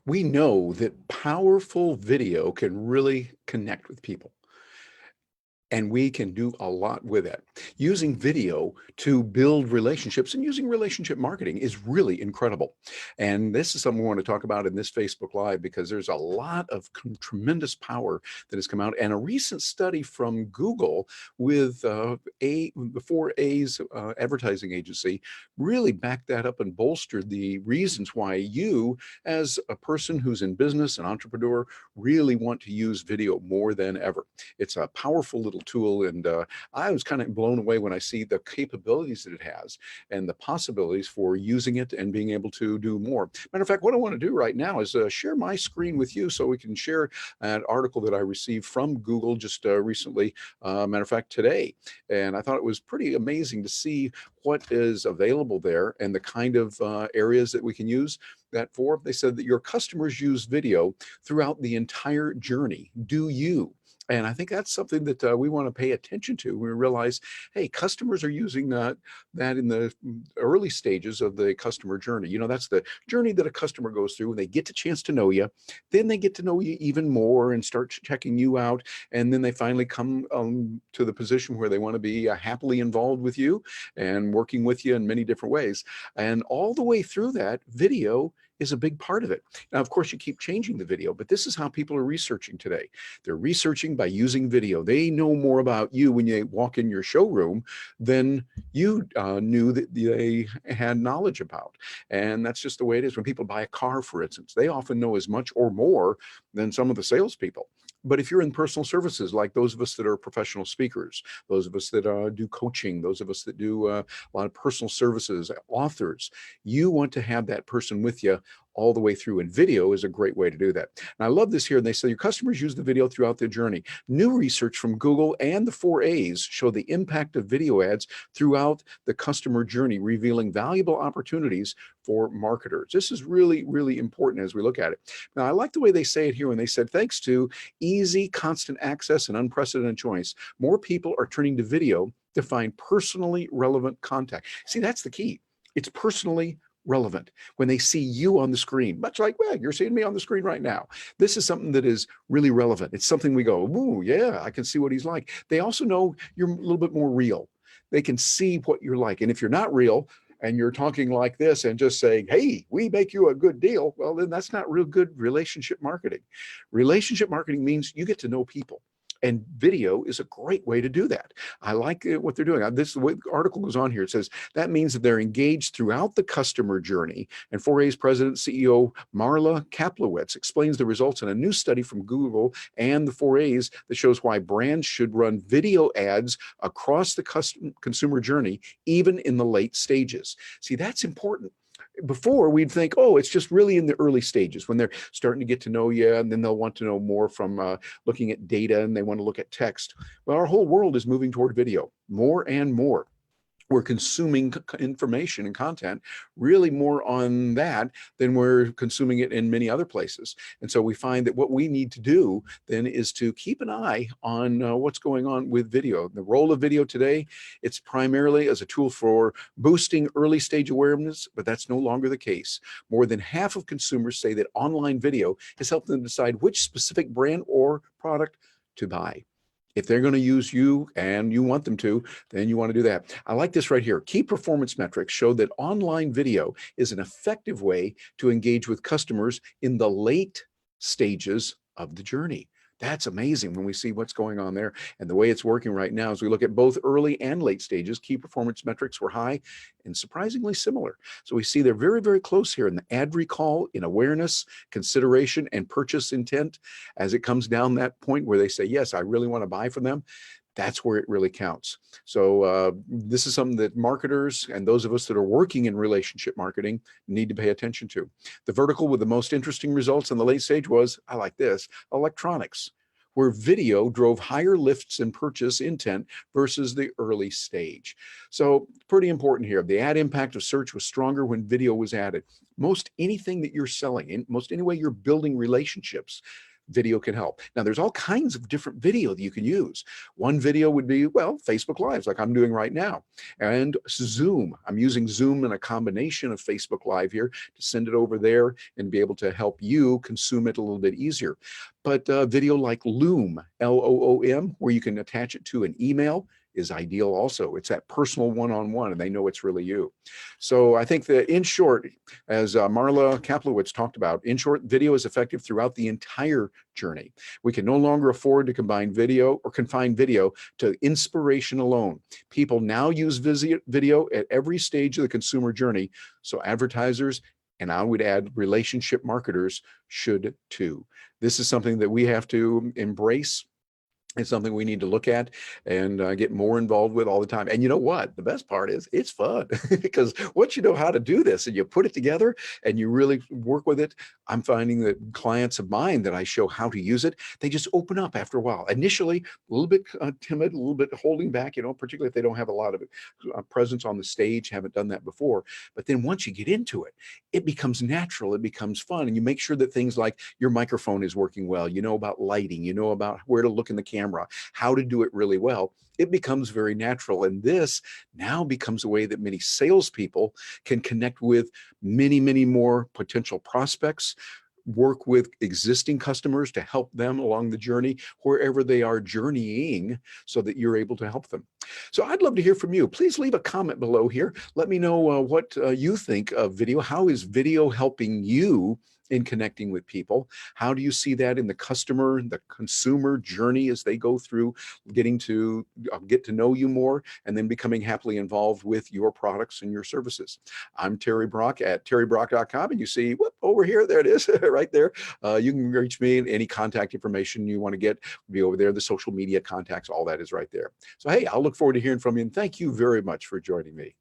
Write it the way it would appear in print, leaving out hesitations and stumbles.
We know that powerful video can really connect with people. And we can do a lot with it. Using video to build relationships and using relationship marketing is really incredible. And this is something we want to talk about in this Facebook Live because there's a lot of tremendous power that has come out. And a recent study from Google with the 4A's advertising agency really backed that up and bolstered the reasons why you, as a person who's in business, an entrepreneur, really want to use video more than ever. It's a powerful little tool, and I was kind of blown away when I see the capabilities that it has and the possibilities for using it and being able to do more. Matter of fact, what I want to do right now is share my screen with you so we can share an article that I received from Google just recently, matter of fact, today. And I thought it was pretty amazing to see what is available there and the kind of areas that we can use that for. They said that your customers use video throughout the entire journey. Do you? And I think that's something that we want to pay attention to. We realize, hey, customers are using that in the early stages of the customer journey. You know, that's the journey that a customer goes through when they get a chance to know you. Then they get to know you even more and start checking you out. And then they finally come to the position where they want to be happily involved with you and working with you in many different ways. And all the way through that, video is a big part of it. Now, of course, you keep changing the video, but this is how people are researching today. They're researching by using video. They know more about you when you walk in your showroom than you knew that they had knowledge about. And that's just the way it is. When people buy a car, for instance, they often know as much or more than some of the salespeople. But if you're in personal services, like those of us that are professional speakers, those of us that do coaching, those of us that do a lot of personal services, authors, you want to have that person with you all the way through. And video is a great way to do that. And I love this here. And they say your customers use the video throughout their journey. New research from Google and the 4A's show the impact of video ads throughout the customer journey, revealing valuable opportunities for marketers. This is really, really important as we look at it. Now, I like the way they say it here when they said, thanks to easy, constant access and unprecedented choice, more people are turning to video to find personally relevant content. See, that's the key. It's personally relevant when they see you on the screen, much like, well, you're seeing me on the screen right now. This is something that is really relevant. It's something we go, ooh, yeah, I can see what he's like. They also know you're a little bit more real. They can see what you're like. And if you're not real and you're talking like this and just saying, hey, we make you a good deal, well, then that's not real good relationship marketing. Relationship marketing means you get to know people. And video is a great way to do that. I like what they're doing. This the article goes on here. It says that means that they're engaged throughout the customer journey. And 4A's president, CEO Marla Kaplowitz explains the results in a new study from Google and the 4A's that shows why brands should run video ads across the consumer journey, even in the late stages. See, that's important. Before we'd think, oh, it's just really in the early stages when they're starting to get to know you, and then they'll want to know more from looking at data, and they want to look at text. Well, our whole world is moving toward video more and more. We're consuming information and content really more on that than we're consuming it in many other places. And so we find that what we need to do then is to keep an eye on what's going on with video. The role of video today, it's primarily as a tool for boosting early stage awareness, but that's no longer the case. More than half of consumers say that online video has helped them decide which specific brand or product to buy. If they're going to use you and you want them to, then you want to do that. I like this right here. Key performance metrics show that online video is an effective way to engage with customers in the late stages of the journey. That's amazing when we see what's going on there. And the way it's working right now, as we look at both early and late stages, key performance metrics were high and surprisingly similar. So we see they're very, very close here in the ad recall, in awareness, consideration, and purchase intent. As it comes down that point where they say, yes, I really want to buy from them, that's where it really counts. So this is something that marketers and those of us that are working in relationship marketing need to pay attention to. The vertical with the most interesting results in the late stage was, I like this, electronics, where video drove higher lifts in purchase intent versus the early stage. So pretty important here. The ad impact of search was stronger when video was added. Most anything that you're selling, in most any way you're building relationships, video can help. Now, there's all kinds of different video that you can use. One video would be, well, Facebook Lives, like I'm doing right now, and Zoom. I'm using Zoom in a combination of Facebook Live here to send it over there and be able to help you consume it a little bit easier. But video like Loom, Loom, where you can attach it to an email, is ideal also. It's that personal one-on-one, and they know it's really you. So I think that, in short, as Marla Kaplowitz talked about, in short, video is effective throughout the entire journey. We can no longer afford to combine video or confine video to inspiration alone. People now use video at every stage of the consumer journey, so advertisers, and I would add relationship marketers, should too. This is something that we have to embrace. It's something we need to look at and get more involved with all the time. And you know what? The best part is it's fun because once you know how to do this and you put it together and you really work with it, I'm finding that clients of mine that I show how to use it, they just open up after a while. Initially, a little bit timid, a little bit holding back, particularly if they don't have a lot of presence on the stage, haven't done that before. But then once you get into it, it becomes natural, it becomes fun. And you make sure that things like your microphone is working well, you know about lighting, you know about where to look in the camera, how to do it really well. It becomes very natural. And this now becomes a way that many salespeople can connect with many, many more potential prospects, work with existing customers to help them along the journey, wherever they are journeying, so that you're able to help them. So I'd love to hear from you. Please leave a comment below here. Let me know what you think of video. How is video helping you in connecting with people? How do you see that in the customer, the consumer journey as they go through getting to get to know you more and then becoming happily involved with your products and your services? I'm Terry Brock at terrybrock.com, and you see, whoop, over here, there it is, right there. You can reach me, and any contact information you want to get will be over there. The social media contacts, all that is right there. So, hey, I'll look forward to hearing from you, and thank you very much for joining me.